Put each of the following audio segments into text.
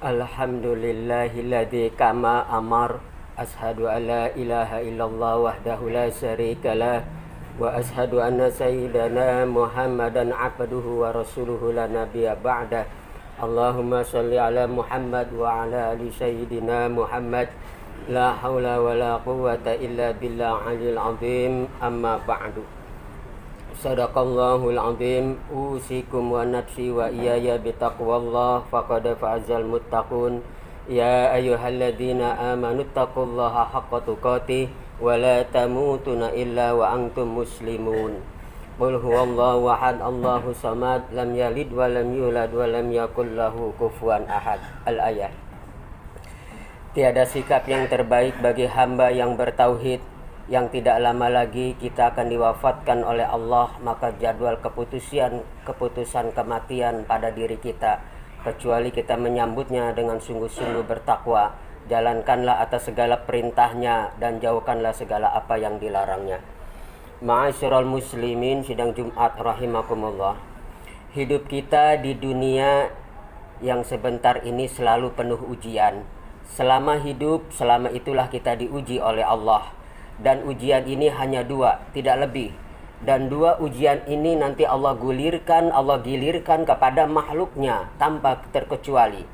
Alhamdulillahilladzi kama amar. Ashhadu an la ilaha illallah wahdahu la syarikalah. Wa ashhadu anna sayyidana Muhammadan abduhu wa rasuluhu la nabiyya ba'dah. Allahumma sholli ala Muhammad wa ala ali sayyidina Muhammad. La haula wa la quwwata illa billah alil azim. Amma ba'du. Sadaqallahul azim. Usikum wa nafsi wa iyaya bitaqwallah faqad fa'azal muttaqun. Ya ayyuhalladzina amanu taqullaha haqqa tuqatih wa la tamutunna illa wa antum muslimun. Qul huwallahu ahad, Allahu samad, lam yalid wa lam yulad wa lam yakul lahu kufuwan ahad. Al-ayat. Tiada sikap yang terbaik bagi hamba yang bertauhid, yang tidak lama lagi kita akan diwafatkan oleh Allah, maka jadwal keputusan kematian pada diri kita, kecuali kita menyambutnya dengan sungguh-sungguh bertakwa. Jalankanlah atas segala perintahnya dan jauhkanlah segala apa yang dilarangnya. Ma'asyiral muslimin, sidang Jumat rahimakumullah. Hidup kita di dunia yang sebentar ini selalu penuh ujian. Selama hidup, selama itulah kita diuji oleh Allah. Dan ujian ini hanya dua, tidak lebih. Dan dua ujian ini nanti Allah gilirkan kepada makhluknya tanpa terkecuali.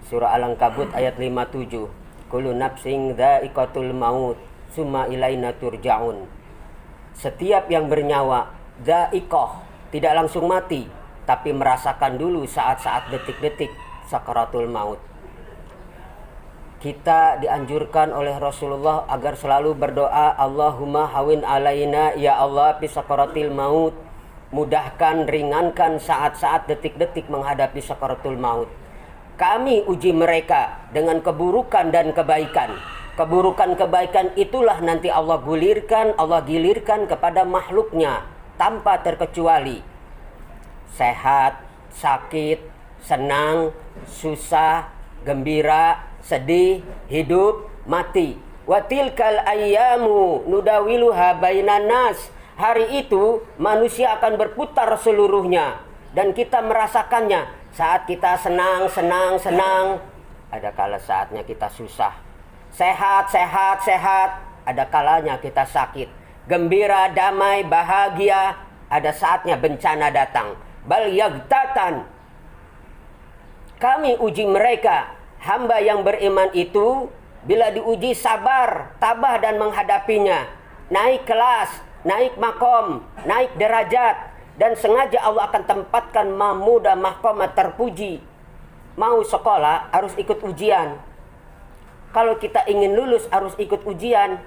Surah Al-Ankabut ayat 57. Kullu nafsin dha'iqatul maut, summa ilaina turja'un. Setiap yang bernyawa, dha'iqah, tidak langsung mati, tapi merasakan dulu saat-saat detik-detik sakaratul maut. Kita dianjurkan oleh Rasulullah agar selalu berdoa, Allahumma hawin alaina ya Allah fi sakaratil maut. Mudahkan, ringankan saat-saat detik-detik menghadapi sakaratul maut. Kami uji mereka dengan keburukan dan kebaikan. Keburukan-kebaikan itulah nanti Allah gilirkan kepada makhluknya tanpa terkecuali. Sehat, sakit, senang, susah, gembira, sedih, hidup, mati. Wa tilkal ayyamu nudawiluha bainan nas. Hari itu manusia akan berputar seluruhnya dan kita merasakannya. Saat kita senang, ada kala saatnya kita susah. Sehat, ada kalanya kita sakit. Gembira, damai, bahagia, ada saatnya bencana datang. Bal yagtatan. Kami uji mereka. Hamba yang beriman itu bila diuji sabar, tabah dan menghadapinya, naik kelas, naik makom, naik derajat, dan sengaja Allah akan tempatkan mahmudah mahkamah terpuji. Mau sekolah harus ikut ujian. Kalau kita ingin lulus harus ikut ujian.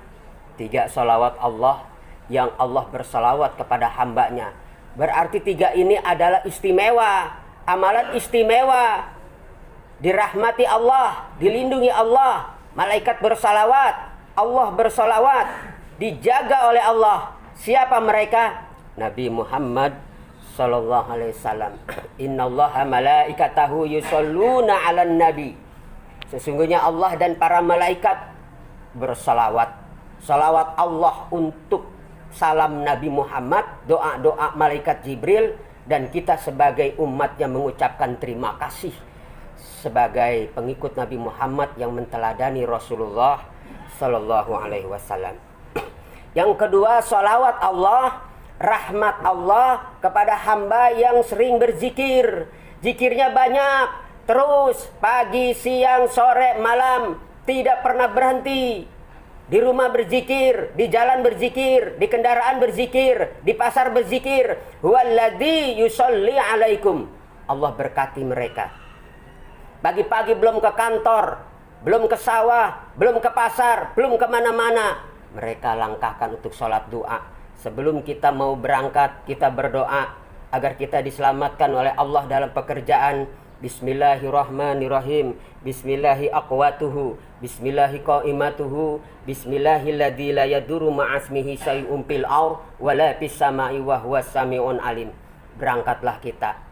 3 salawat Allah yang Allah bersalawat kepada hambanya. Berarti 3 ini adalah istimewa, amalan istimewa. Dirahmati Allah, dilindungi Allah, malaikat bersalawat, Allah bersalawat, dijaga oleh Allah. Siapa mereka? Nabi Muhammad sallallahu alaihi wasallam. Innallaha malaikatahu yusholluna 'alan nabi. Sesungguhnya Allah dan para malaikat bersalawat. Salawat Allah untuk salam Nabi Muhammad, doa-doa malaikat Jibril, dan kita sebagai umatnya mengucapkan terima kasih sebagai pengikut Nabi Muhammad yang menteladani Rasulullah sallallahu alaihi wasallam. Yang kedua, salawat Allah, rahmat Allah kepada hamba yang sering berzikir. Zikirnya banyak, terus pagi, siang, sore, malam, tidak pernah berhenti. Di rumah berzikir, di jalan berzikir, di kendaraan berzikir, di pasar berzikir. Huwallazi yusolli alaikum. Allah berkati mereka. Pagi-pagi belum ke kantor, belum ke sawah, belum ke pasar, belum kemana-mana, mereka langkahkan untuk sholat doa. Sebelum kita mau berangkat, kita berdoa agar kita diselamatkan oleh Allah dalam pekerjaan. Bismillahirrahmanirrahim. Bismillahi aqwatuhu, Bismillahi qaimatuhu, Bismillahilladzi la yadurru ma'asmihi syai'un fil ardh wa la fis sama'i wa huwas sami'un alim. Berangkatlah kita.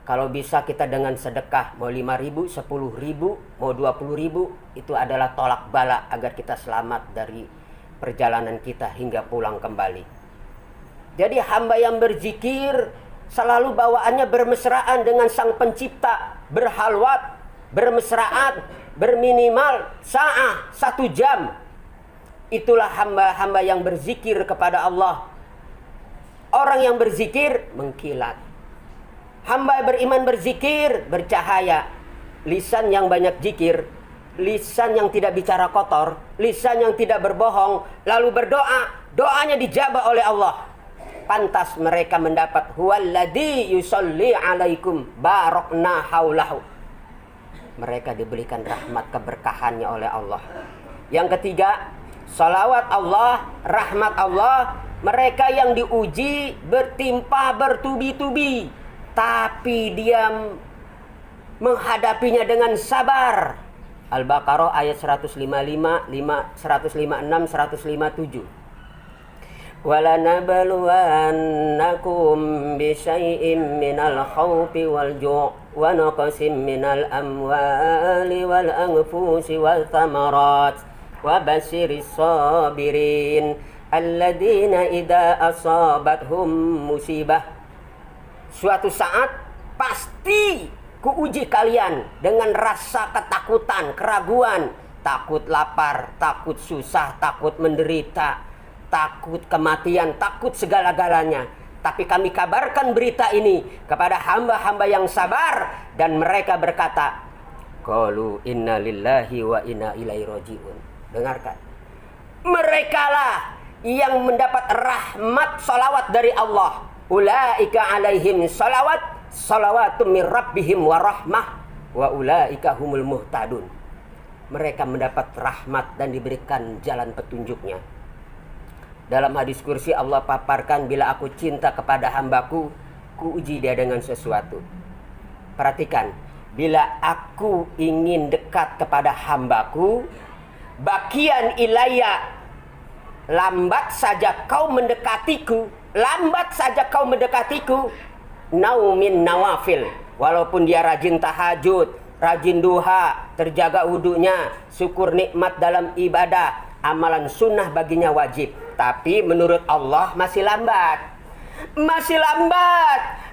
Kalau bisa kita dengan sedekah, mau 5.000, 10.000, mau 20.000, itu adalah tolak bala agar kita selamat dari perjalanan kita hingga pulang kembali. Jadi hamba yang berzikir selalu bawaannya bermesraan dengan Sang Pencipta, berhalwat, bermesraan, berminimal sa'ah, 1 jam. Itulah hamba-hamba yang berzikir kepada Allah. Orang yang berzikir mengkilat. Hamba beriman berzikir bercahaya. Lisan yang banyak zikir, lisan yang tidak bicara kotor, lisan yang tidak berbohong, lalu berdoa, doanya dijabah oleh Allah. Pantas mereka mendapat huwallazi yusolli alaikum barokna haulahu. Mereka diberikan rahmat keberkahannya oleh Allah. Yang ketiga, salawat Allah, rahmat Allah, mereka yang diuji bertimpa bertubi-tubi, tapi dia menghadapinya dengan sabar. Al-Baqarah ayat 156, 157. وَلَنَبْلُوَنَّكُمْ بِشَيْءٍ مِّنَ الْخَوْفِ وَالْجُوعِ وَنَقْصٍ مِّنَ الْأَمْوَالِ وَالْأَنفُسِ وَالثَّمَرَاتِ وَبَشِّرِ الصَّابِرِينَ الَّذِينَ إِذَا أَصَابَتْهُم مُّصِيبَةٌ. Suatu saat pasti kuuji kalian dengan rasa ketakutan, keraguan, takut lapar, takut susah, takut menderita, takut kematian, takut segala-galanya. Tapi kami kabarkan berita ini kepada hamba-hamba yang sabar, dan mereka berkata, qalu inna lillahi wa inna ilaihi rajiun. Dengarkan, merekalah yang mendapat rahmat salawat dari Allah. Ulaika alaihim salawatum min rabbihim wa rahmah wa ulaika humul muhtadun. Mereka mendapat rahmat dan diberikan jalan petunjuknya. Dalam hadis kursi Allah paparkan, bila aku cinta kepada hambaku, ku uji dia dengan sesuatu. Perhatikan, bila aku ingin dekat kepada hambaku, bakian ilayya, lambat saja kau mendekatiku, naumin nawafil, walaupun dia rajin tahajud, rajin duha, terjaga wudunya, syukur nikmat dalam ibadah, amalan sunnah baginya wajib, tapi menurut Allah masih lambat.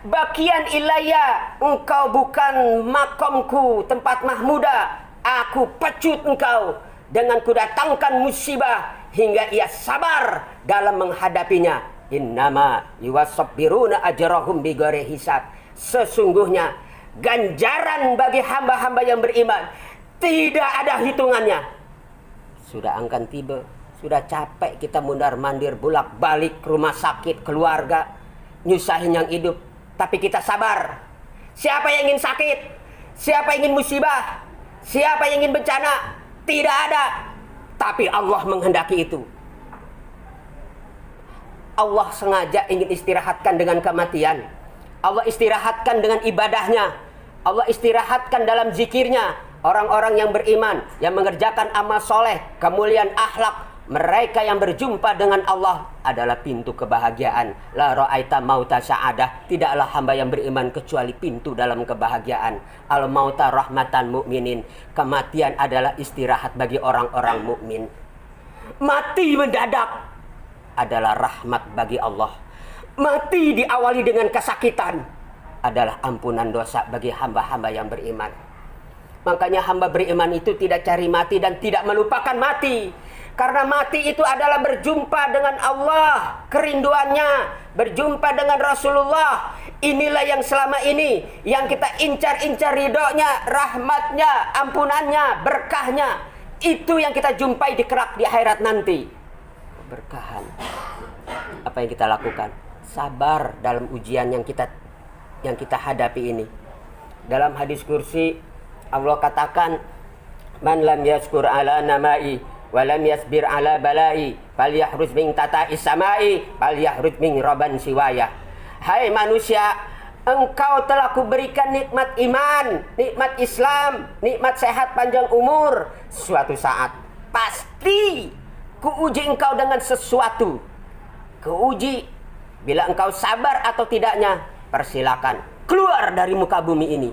Bakian ilayya, engkau bukan makomku, tempat mahmuda, aku pecut engkau dengan kudatangkan musibah hingga ia sabar dalam menghadapinya. Innama yuwasabbiruna ajrahum bighairi hisab. Sesungguhnya ganjaran bagi hamba-hamba yang beriman tidak ada hitungannya. Sudah angkan tiba, sudah capek kita mundar-mandir bolak-balik ke rumah sakit, keluarga, nyusahin yang hidup, tapi kita sabar. Siapa yang ingin sakit? Siapa yang ingin musibah? Siapa yang ingin bencana? Tidak ada. Tapi Allah menghendaki itu. Allah sengaja ingin istirahatkan dengan kematian. Allah istirahatkan dengan ibadahnya. Allah istirahatkan dalam zikirnya. Orang-orang yang beriman, yang mengerjakan amal soleh, kemuliaan akhlak, mereka yang berjumpa dengan Allah adalah pintu kebahagiaan. La ra'aita mauta sa'adah. Tidaklah hamba yang beriman kecuali pintu dalam kebahagiaan. Al mauta rahmatan mu'minin. Kematian adalah istirahat bagi orang-orang mukmin. Mati mendadak adalah rahmat bagi Allah. Mati diawali dengan kesakitan adalah ampunan dosa bagi hamba-hamba yang beriman. Makanya hamba beriman itu tidak cari mati dan tidak melupakan mati. Karena mati itu adalah berjumpa dengan Allah, kerinduannya, berjumpa dengan Rasulullah. Inilah yang selama ini yang kita incar-incar ridhonya, rahmatnya, ampunannya, berkahnya. Itu yang kita jumpai di kelak di akhirat nanti. Berkahan. Apa yang kita lakukan? Sabar dalam ujian yang kita hadapi ini. Dalam hadis kursi Allah katakan, man lam yaskur ala namai wa lam yasbir ala balai falyahruz min tata'is samai falyahruz min raban siwaya. Hai manusia, engkau telah kuberikan nikmat iman, nikmat Islam, nikmat sehat panjang umur. Suatu saat pasti kuuji engkau dengan sesuatu. Kuuji, bila engkau sabar atau tidaknya, persilakan keluar dari muka bumi ini.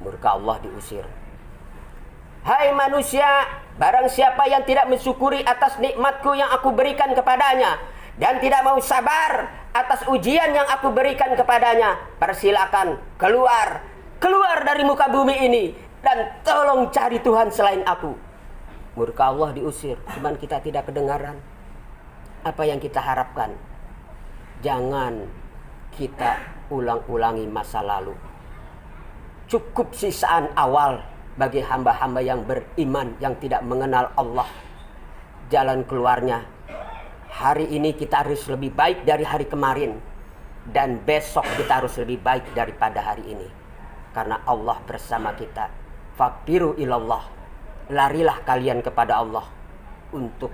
Murka Allah diusir. Hai manusia, barang siapa yang tidak mensyukuri atas nikmatku yang aku berikan kepadanya dan tidak mau sabar atas ujian yang aku berikan kepadanya, persilakan keluar dari muka bumi ini. dan tolong cari Tuhan selain aku. Murka Allah diusir, cuman kita tidak kedengaran apa yang kita harapkan. Jangan kita ulang-ulangi masa lalu. Cukup sisaan awal bagi hamba-hamba yang beriman, yang tidak mengenal Allah. Jalan keluarnya, hari ini kita harus lebih baik dari hari kemarin, dan besok kita harus lebih baik daripada hari ini, karena Allah bersama kita. Faqiru ilallah, larilah kalian kepada Allah untuk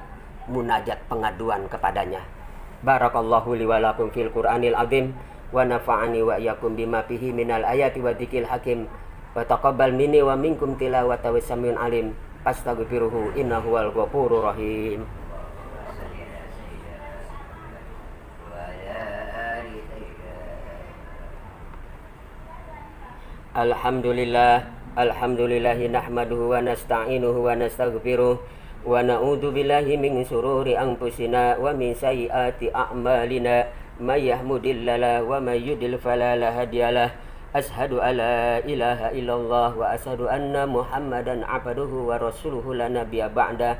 munajat pengaduan kepadanya. Barakallahu li wa lakum fil Qur'anil azim wa nafa'ani wa iyyakum bima fihi minal ayati wa dzikril hakim wa taqabbal minni wa minkum tilawata wa samiun alim. Astaghfiruhu innahu wal ghafurur rahim. Alhamdulillahi nahmaduhu wa nasta'inuhu wa nastaghfiruh wa na'udzu billahi min shururi anfusina wa min sayyiati a'malina may yahdihillahu wa may yudlil fala hadiyalah. Ashhadu an la ilaha illallah wa ashhadu anna Muhammadan abduhu wa rasuluhu la nabiyya ba'da.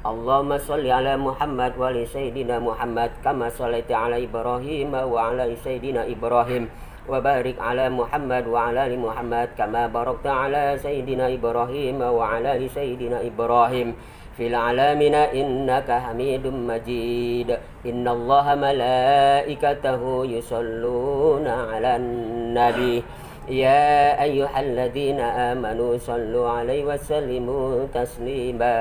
Allahumma shalli ala Muhammad wa ali sayyidina Muhammad kama shallaita ala Ibrahim wa ala sayyidina Ibrahim wa barik ala Muhammad wa ala ali Muhammad kama barakta ala sayyidina Ibrahim wa ala ali sayyidina Ibrahim fil alamina innaka Hamidum Majid. Innallaha malaikatahu yusholluna 'alan nabi ya ayyuhalladzina amanu shallu 'alaihi wa sallimu taslima.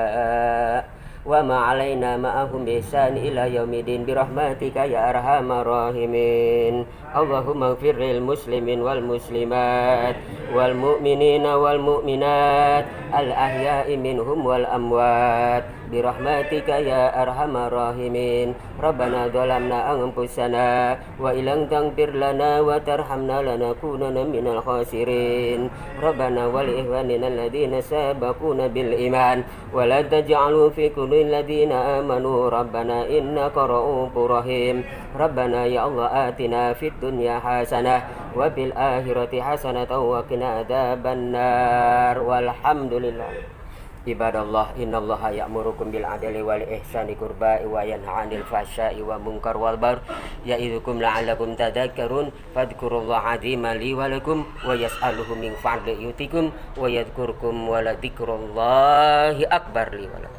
Wa ma 'alaina ma'ahum biihsan ila yaumiddin birahmatika ya arhamar rahimin. Allahumma ighfir lil muslimin wal muslimat wal mu'minina wal mu'minat al ahya'i minhum wal amwat birahmatika ya arhamar rahimin. Rabbana dhalamna anfusana wa illam taghfir lana wa tarhamna lanakunanna minal khasirin. Rabbana wal ikhwanina alladhina sabaquna bil iman wa la taj'alhu fi qulubil ladzina amanu rabbana innaka ra'ufur rahim. Rabbana ya Allah atina fid dunya hasanah wa fil akhirati hasanatan wa qina adzabannar. Walhamdulillah. Ibadallah, innallaha ya'murukum bil adli wal ihsani qurba'i wa yanha 'anil fahsya'i wa munkar wal baghi ya'idzukum la'allakum tadhakkarun. Fadhkurullaha 'aziman li wa lakum wa yas'aluhu min fadli yutikum wa yadhkurukum wa la dzikrullahi akbar li wa lakum.